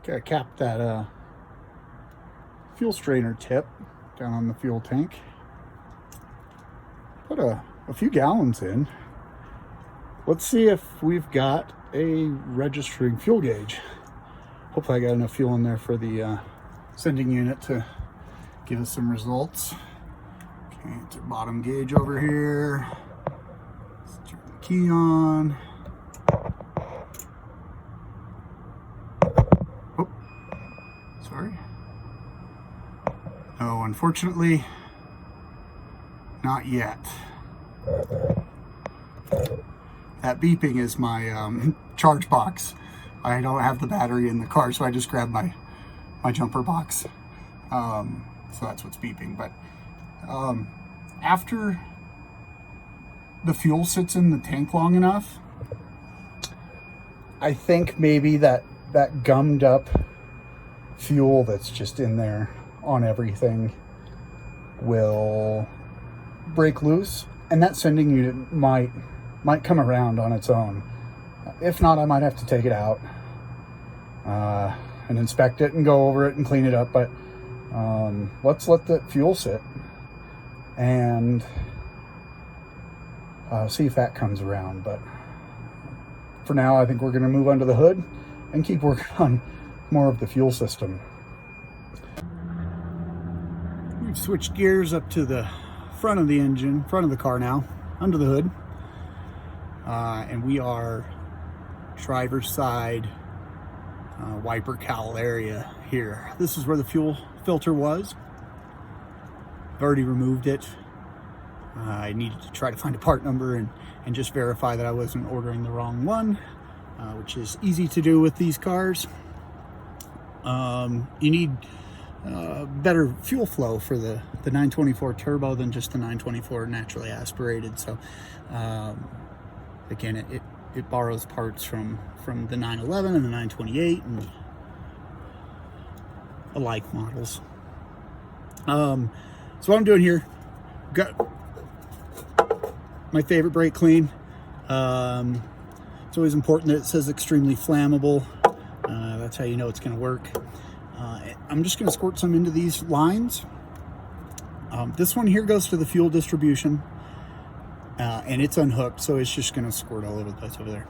Gotta cap that fuel strainer tip down on the fuel tank. Put a few gallons in. Let's see if we've got a registering fuel gauge. Hopefully I got enough fuel in there for the sending unit to give us some results. Okay, it's a bottom gauge over here. Let's turn the key on. Oh, sorry. Oh, unfortunately, not yet. That beeping is my charge box. I don't have the battery in the car, so I just grabbed my jumper box. So that's what's beeping. But after the fuel sits in the tank long enough, I think maybe that gummed up fuel that's just in there on everything will break loose, and that sending unit might come around on its own. If not, I might have to take it out and inspect it and go over it and clean it up. But let's let the fuel sit and see if that comes around. But for now, I think we're going to move under the hood and keep working on more of the fuel system. We've switched gears up to the front of the engine, front of the car now, under the hood. And we are driver's side wiper cowl area here. This is where the fuel filter was. I've already removed it. I needed to try to find a part number and just verify that I wasn't ordering the wrong one, which is easy to do with these cars. You need better fuel flow for the 924 turbo than just the 924 naturally aspirated. So again, it borrows parts from the 911 and the 928 and alike models. So what I'm doing here, got my favorite brake clean. It's always important that it says extremely flammable. That's how you know it's going to work. I'm just going to squirt some into these lines. This one here goes to the fuel distribution, and it's unhooked, so it's just going to squirt all over the place over there.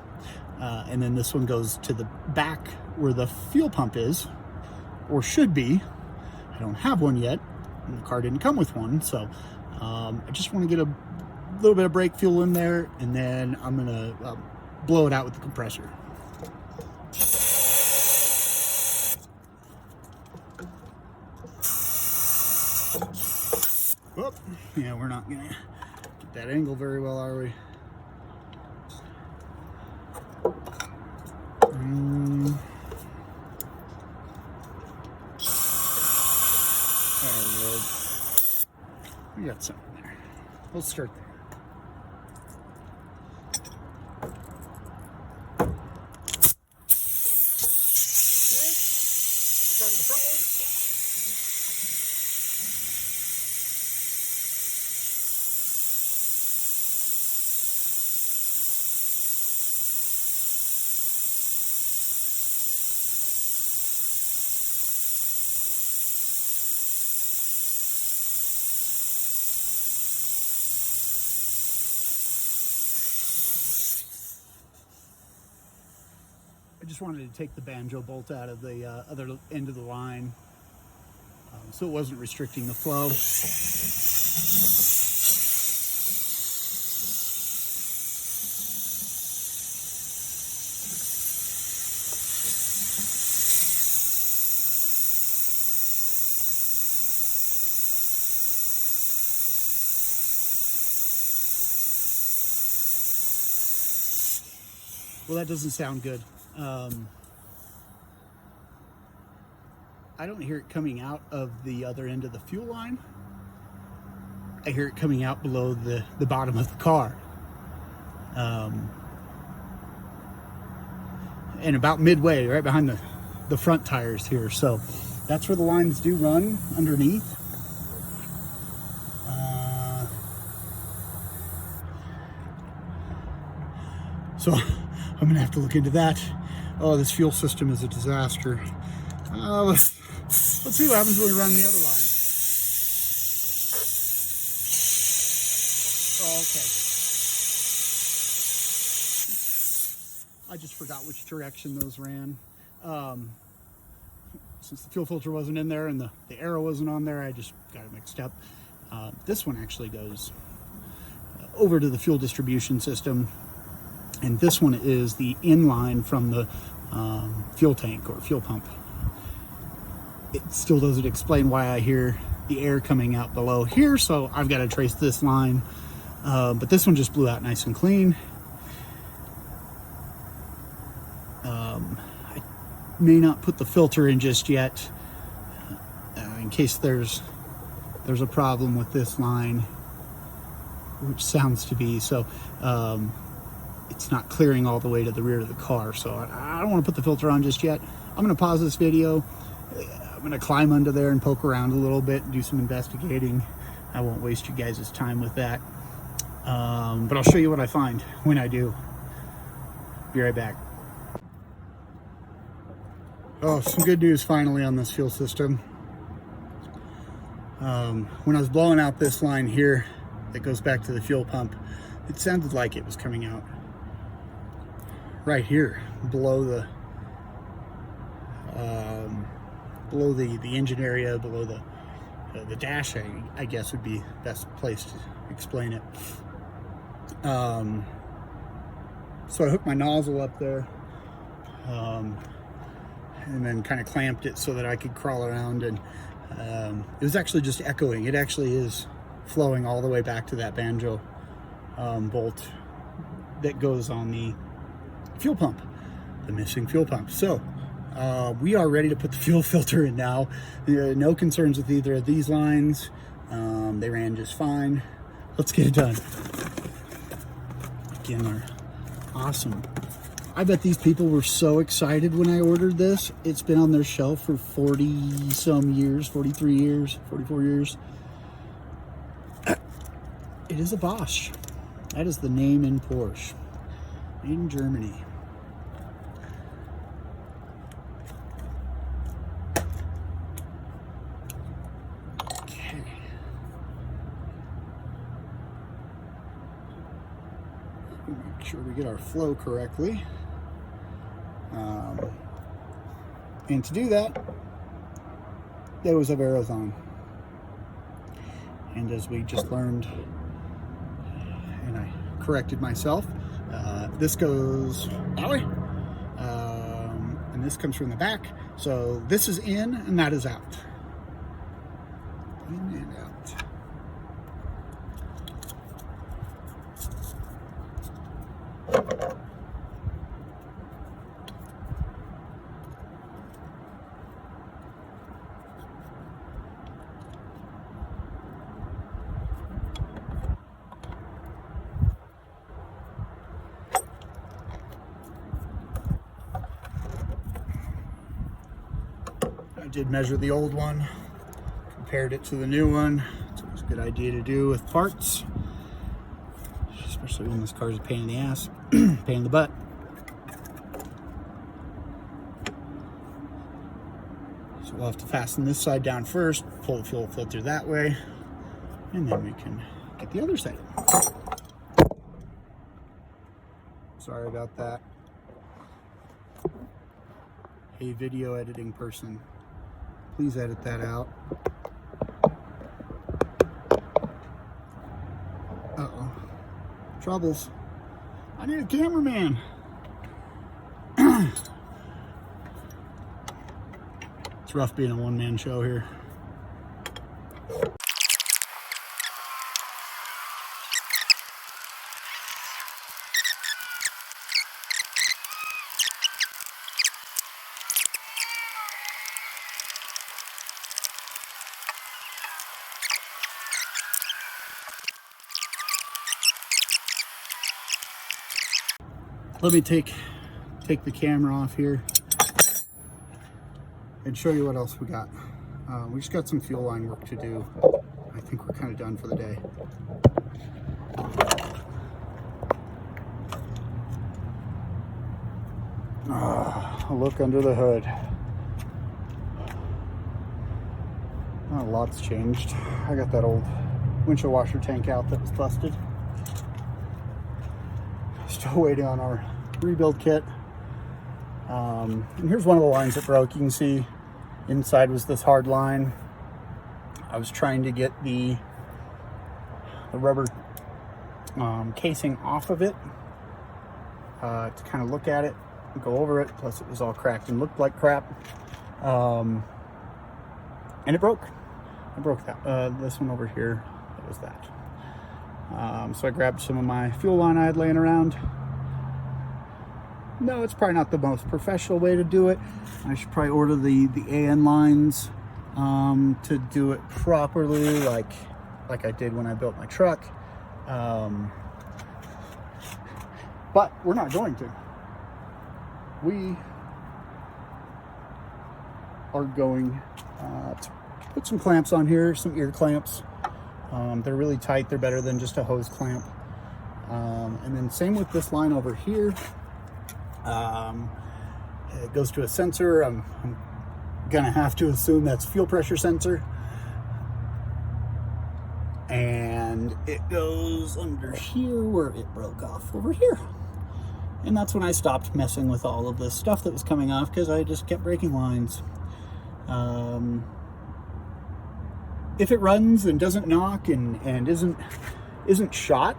And then this one goes to the back where the fuel pump is, or should be. I don't have one yet, and the car didn't come with one, so I just want to get a little bit of brake fuel in there, and then I'm going to blow it out with the compressor. Oh, yeah, we're not gonna get that angle very well, are we? There we go. We got something there. We'll start there. Okay, start the front one. I just wanted to take the banjo bolt out of the other end of the line, so it wasn't restricting the flow. Well, that doesn't sound good. I don't hear it coming out of the other end of the fuel line. I hear it coming out below the bottom of the car. And about midway, right behind the front tires here. So that's where the lines do run underneath. So I'm gonna have to look into that. Oh, this fuel system is a disaster. Let's see what happens when we run the other line. Oh, okay. I just forgot which direction those ran. Since the fuel filter wasn't in there and the arrow wasn't on there, I just got it mixed up. This one actually goes over to the fuel distribution system, and this one is the inline from the fuel tank or fuel pump. It still doesn't explain why I hear the air coming out below here, so I've got to trace this line. But this one just blew out nice and clean. I may not put the filter in just yet, in case there's a problem with this line, which sounds to be. So it's not clearing all the way to the rear of the car, so I don't want to put the filter on just yet. I'm going to pause this video. I'm going to climb under there and poke around a little bit and do some investigating. I won't waste you guys' time with that, but I'll show you what I find when I do. Be right back. Oh, some good news finally on this fuel system. When I was blowing out this line here that goes back to the fuel pump, it sounded like it was coming out right here below the engine area, below the dash, I guess would be the best place to explain it. So I hooked my nozzle up there, and then kind of clamped it so that I could crawl around, and it was actually just echoing. It actually is flowing all the way back to that banjo bolt that goes on the fuel pump, the missing fuel pump. So we are ready to put the fuel filter in now. No concerns with either of these lines. They ran just fine. Let's get it done. Again, they're awesome. I bet these people were so excited when I ordered this. It's been on their shelf for 40 some years, 43 years, 44 years. It is a Porsche. That is the name in Porsche. Made in Germany. Okay. Make sure we get our flow correctly. And to do that, they always have arrows on. And as we just learned, and I corrected myself, this goes that way, and this comes from the back. So this is in and that is out. In and out. I did measure the old one, compared it to the new one. It's always a good idea to do with parts, especially when this car is a pain in the ass, pain in the butt. So we'll have to fasten this side down first, pull the fuel filter that way, and then we can get the other side. Sorry about that. Hey, video editing person, please edit that out. Uh-oh. Troubles. I need a cameraman. It's rough being a one-man show here. Let me take the camera off here and show you what else we got. We just got some fuel line work to do. I think we're kind of done for the day. A look under the hood. Not a lot's changed. I got that old windshield washer tank out that was busted. Still waiting on our rebuild kit. And here's one of the lines that broke. You can see inside was this hard line. I was trying to get the rubber casing off of it to kind of look at it, go over it. Plus it was all cracked and looked like crap. And it broke. I broke that. This one over here, that was that. So I grabbed some of my fuel line I had laying around. No, it's probably not the most professional way to do it. I should probably order the AN lines to do it properly, like I did when I built my truck. But we're not going to. We are going to put some clamps on here, some ear clamps. They're really tight. They're better than just a hose clamp. And then same with this line over here. It goes to a sensor. I'm gonna have to assume that's fuel pressure sensor. And it goes under here where it broke off over here. And that's when I stopped messing with all of this stuff that was coming off, because I just kept breaking lines. If it runs and doesn't knock and isn't shot,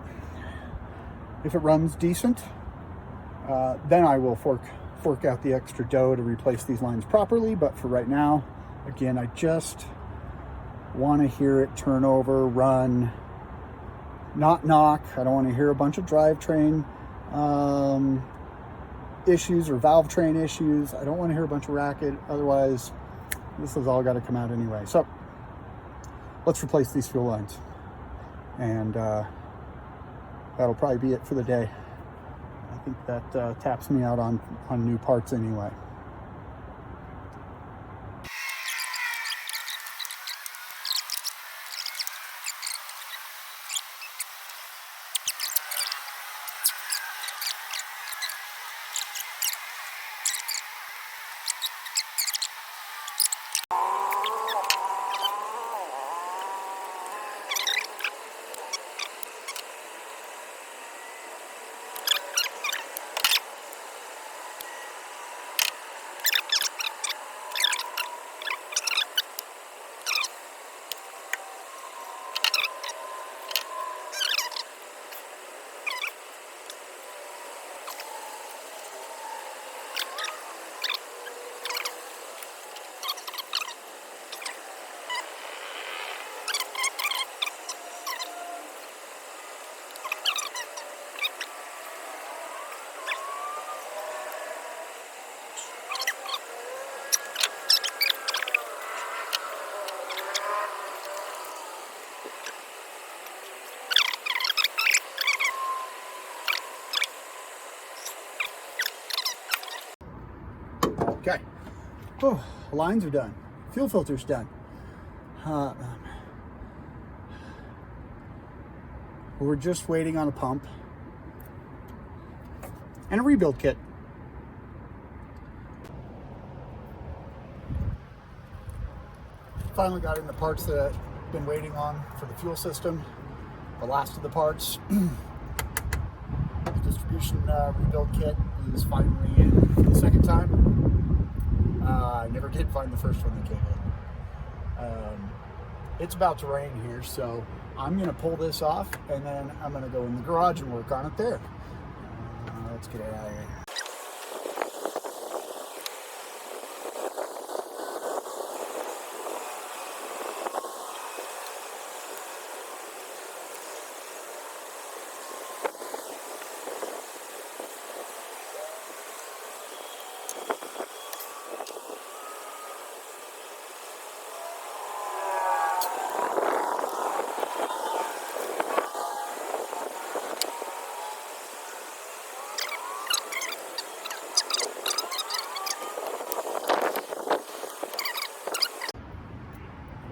if it runs decent, then I will fork out the extra dough to replace these lines properly. But for right now, again, I just want to hear it turn over, run, not knock. I don't want to hear a bunch of drivetrain issues or valve train issues. I don't want to hear a bunch of racket. Otherwise, this has all got to come out anyway. So let's replace these fuel lines. And that'll probably be it for the day. I think that taps me out on new parts anyway. Okay, oh, lines are done. Fuel filter's done. We're just waiting on a pump and a rebuild kit. Finally got in the parts that I've been waiting on for the fuel system. The last of the parts. The distribution rebuild kit is finally in for the second time. I never did find the first one that came in. It's about to rain here, so I'm going to pull this off, and then I'm going to go in the garage and work on it there. Let's get it out of here.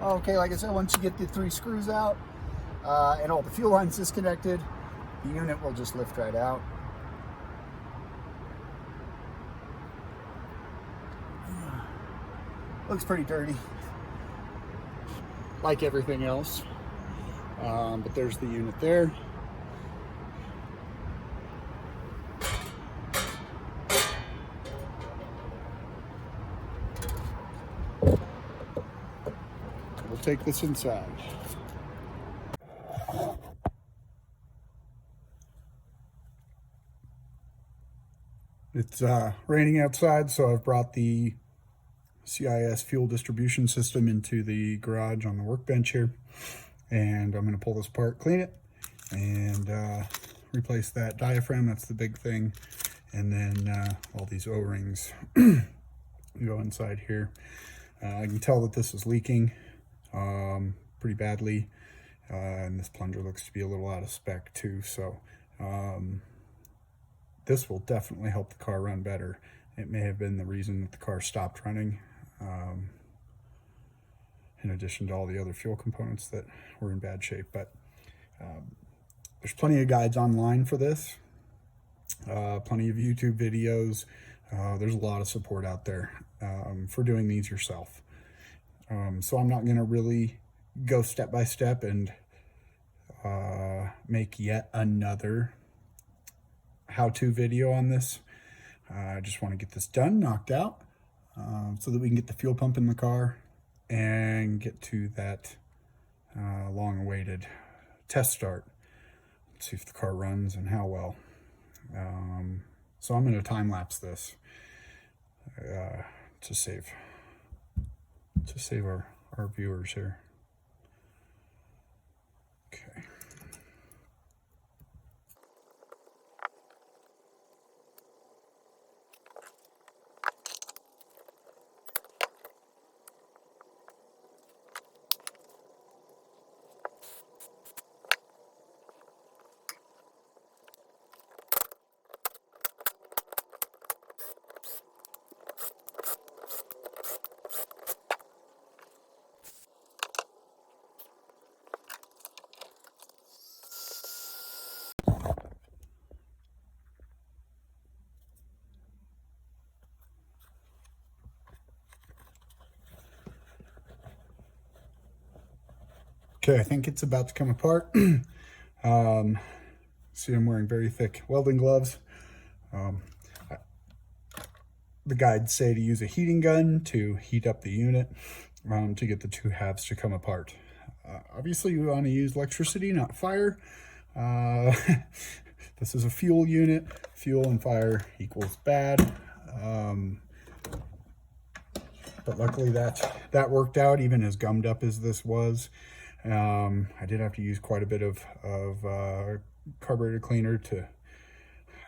Okay, like I said, once you get the 3 screws out and all the fuel lines disconnected, the unit will just lift right out. Looks pretty dirty. like everything else. But there's the unit there. We'll take this inside. It's raining outside, so I've brought the CIS fuel distribution system into the garage on the workbench here, and I'm going to pull this apart, clean it, and replace that diaphragm. That's the big thing. And then all these O-rings go inside here. I can tell that this is leaking pretty badly, and this plunger looks to be a little out of spec too, so this will definitely help the car run better. It may have been the reason that the car stopped running, in addition to all the other fuel components that were in bad shape. But there's plenty of guides online for this, plenty of YouTube videos. There's a lot of support out there for doing these yourself. So I'm not going to really go step by step and make yet another how-to video on this. I just want to get this done, knocked out, so that we can get the fuel pump in the car and get to that long-awaited test start. Let's see if the car runs and how well. So I'm going to time-lapse this to save our viewers here. Okay. Okay, I think it's about to come apart. See, I'm wearing very thick welding gloves. The guides say to use a heating gun to heat up the unit to get the two halves to come apart. Obviously, you want to use electricity, not fire. This is a fuel unit. Fuel and fire equals bad. But luckily that worked out, even as gummed up as this was. I did have to use quite a bit of carburetor cleaner to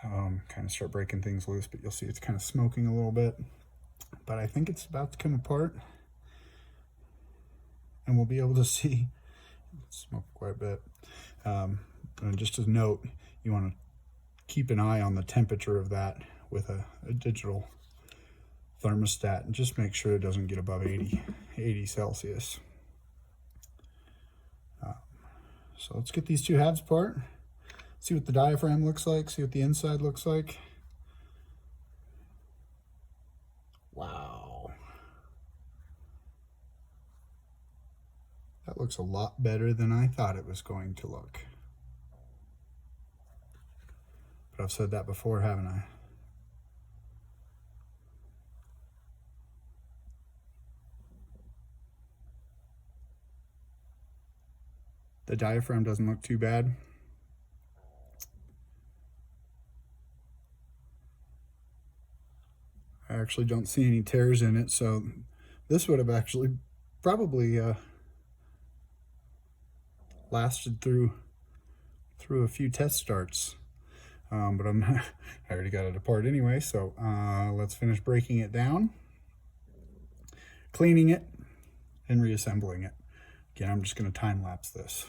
kind of start breaking things loose, but you'll see it's kind of smoking a little bit. But I think it's about to come apart, and we'll be able to see smoke quite a bit. And just as a note, you want to keep an eye on the temperature of that with a digital thermostat, and just make sure it doesn't get above 80 Celsius. So let's get these two halves apart, see what the diaphragm looks like, see what the inside looks like. Wow. That looks a lot better than I thought it was going to look. But I've said that before, haven't I? The diaphragm doesn't look too bad. I actually don't see any tears in it, so this would have actually probably lasted through a few test starts. But I already got it apart anyway, so let's finish breaking it down, cleaning it, and reassembling it. Again, I'm just going to time lapse this.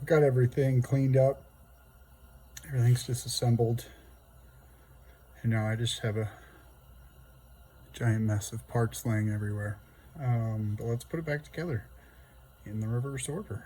got everything cleaned up. Everything's disassembled. And now I just have a giant mess of parts laying everywhere. But let's put it back together in the reverse order.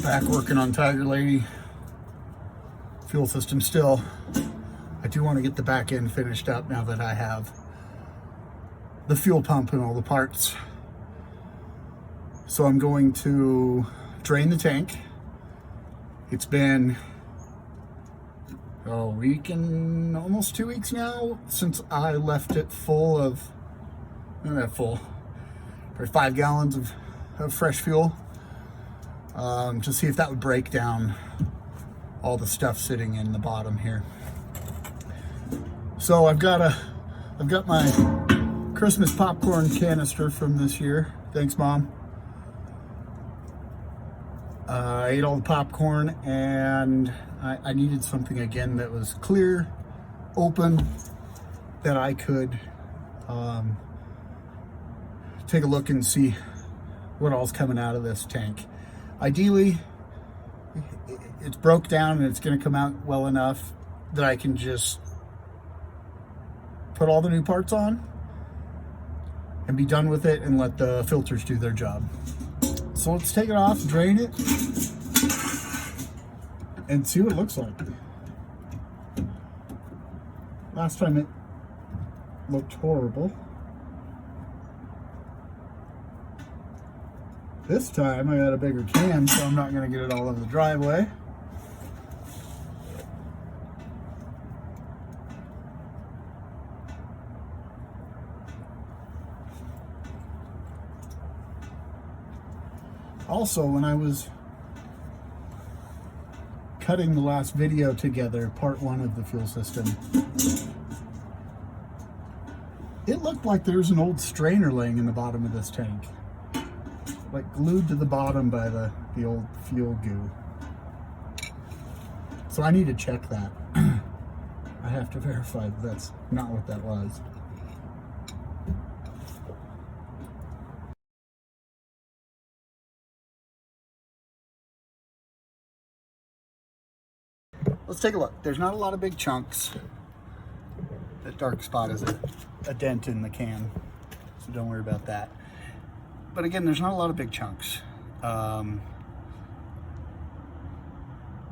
Back working on Tiger Lady. Fuel system still. I do want to get the back end finished up now that I have the fuel pump and all the parts. So I'm going to drain the tank. It's been a week and almost 2 weeks now since I left it full of, not that full, probably 5 gallons of fresh fuel, to see if that would break down all the stuff sitting in the bottom here. So I've got my Christmas popcorn canister from this year. Thanks, Mom. I ate all the popcorn, and I needed something again that was clear, open, that I could take a look and see what all's coming out of this tank. Ideally, it's broke down and it's going to come out well enough that I can just put all the new parts on and be done with it and let the filters do their job. So let's take it off, drain it, and see what it looks like. Last time it looked horrible. This time I got a bigger can, so I'm not going to get it all over the driveway. Also, when I was cutting the last video together, part 1 of the fuel system, it looked like there was an old strainer laying in the bottom of this tank, like glued to the bottom by the old fuel goo. So I need to check that. I have to verify that that's not what that was. Let's take a look. There's not a lot of big chunks. That dark spot is a dent in the can, so don't worry about that. But again, there's not a lot of big chunks.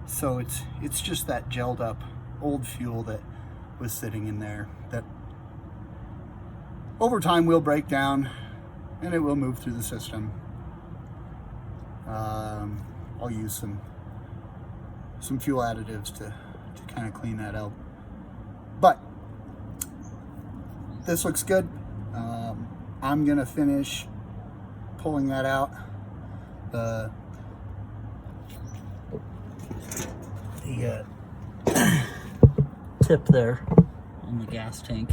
So it's just that gelled up old fuel that was sitting in there that over time will break down and it will move through the system. I'll use some fuel additives to kind of clean that out. But this looks good. I'm gonna finish pulling that out. The tip there on the gas tank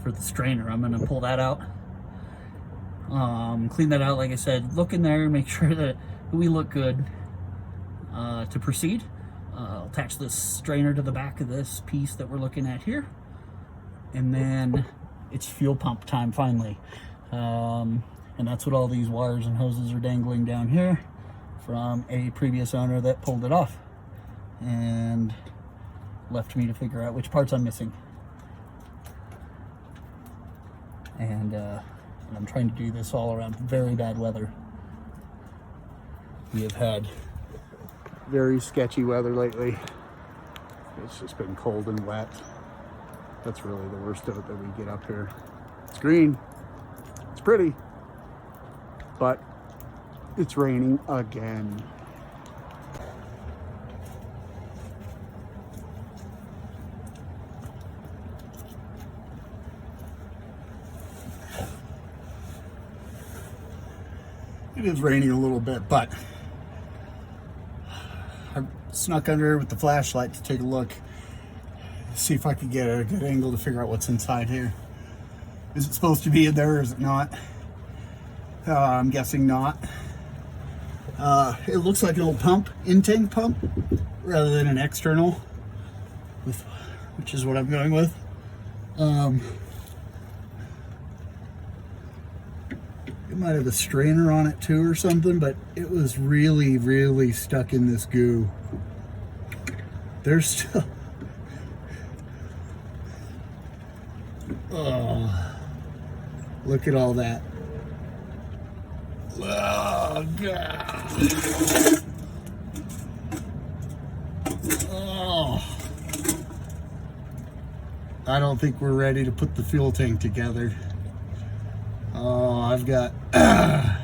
for the strainer, I'm gonna pull that out. Clean that out, like I said, look in there, make sure that we look good. To proceed, I'll attach this strainer to the back of this piece that we're looking at here, and then it's fuel pump time finally. And that's what all these wires and hoses are dangling down here from a previous owner that pulled it off and left me to figure out which parts I'm missing. And I'm trying to do this all around very bad weather. We have had very sketchy weather lately. It's just been cold and wet. That's really the worst of it that we get up here. It's green, it's pretty, but it's raining again. It is raining a little bit, but I snuck under with the flashlight to take a look, see if I could get a good angle to figure out what's inside here. Is it supposed to be in there or is it not? I'm guessing not. It looks like an old pump, in-tank pump, rather than an external, which is what I'm going with. It might have a strainer on it too or something, but it was really, really stuck in this goo. There's still... Oh, look at all that. Oh, God. Oh. I don't think we're ready to put the fuel tank together. Oh, I've got a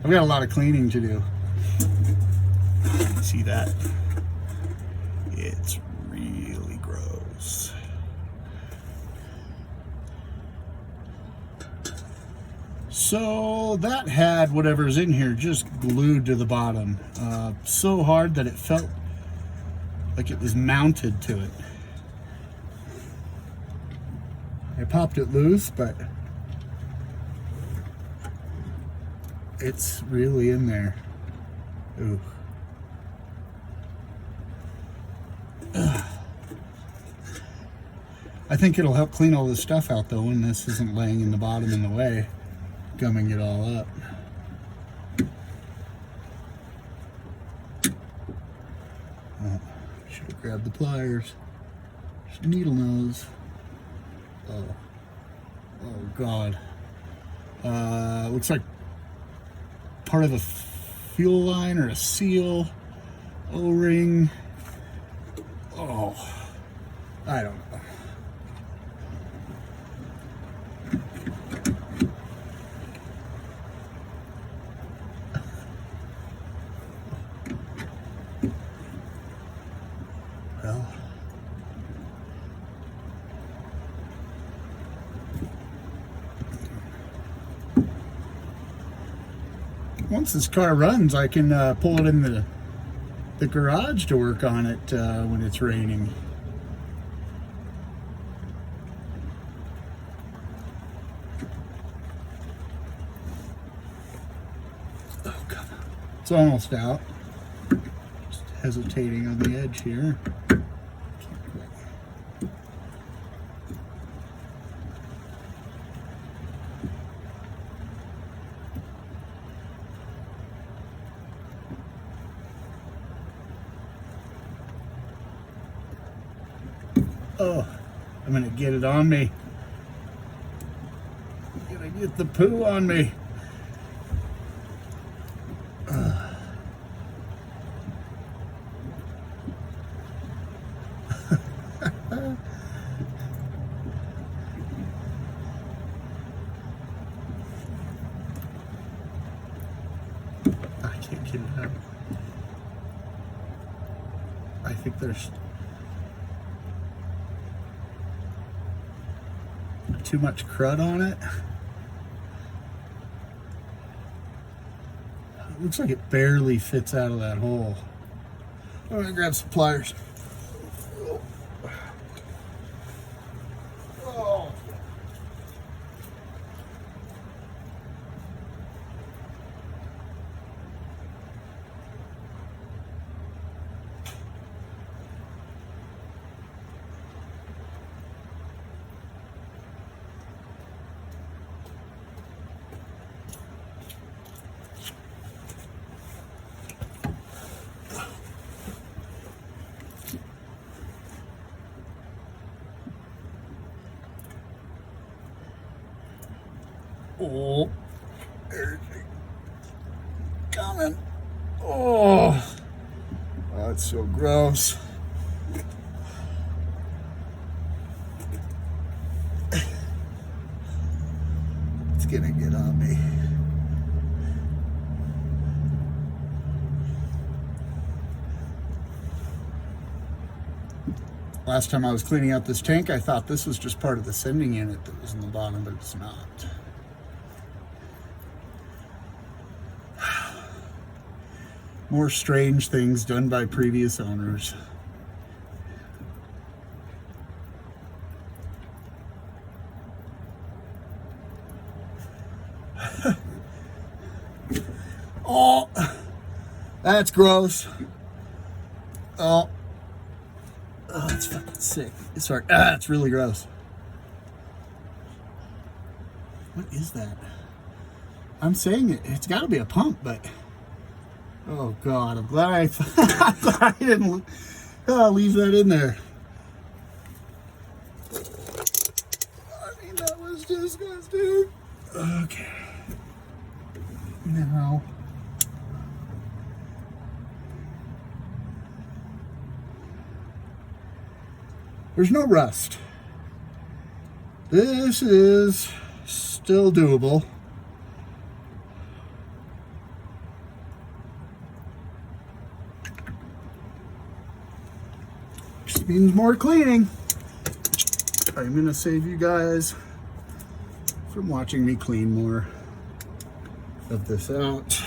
lot of cleaning to do. See that? It's really gross. So that had whatever's in here just glued to the bottom, so hard that it felt like it was mounted to it. I popped it loose, but it's really in there. Ooh. I think it'll help clean all this stuff out though when this isn't laying in the bottom in the way, gumming it all up. Oh, should have grabbed the pliers. There's a needle nose. Oh God. Looks like part of a fuel line or a seal, O-ring. Oh, I don't know. Well, once this car runs, I can pull it in the garage to work on it when it's raining. Oh God, it's almost out. Just hesitating on the edge here. Oh, I'm gonna get it on me. I'm gonna get the poo on me. I can't get it out. I think there's too much crud on it. It looks like it barely fits out of that hole. I'm gonna grab some pliers. Oh. Oh, there's it coming. Oh, that's so gross. It's gonna get on me. Last time I was cleaning out this tank, I thought this was just part of the sending unit that was in the bottom, but it's not. More strange things done by previous owners. Oh, that's gross. Oh, that's fucking sick. Sorry, it's really gross. What is that? I'm saying it's got to be a pump, but oh God, I'm glad I didn't leave that in there. I mean, that was disgusting. Okay. Now, There's no rust. This is still doable. Just means more cleaning. I'm gonna save you guys from watching me clean more of this out.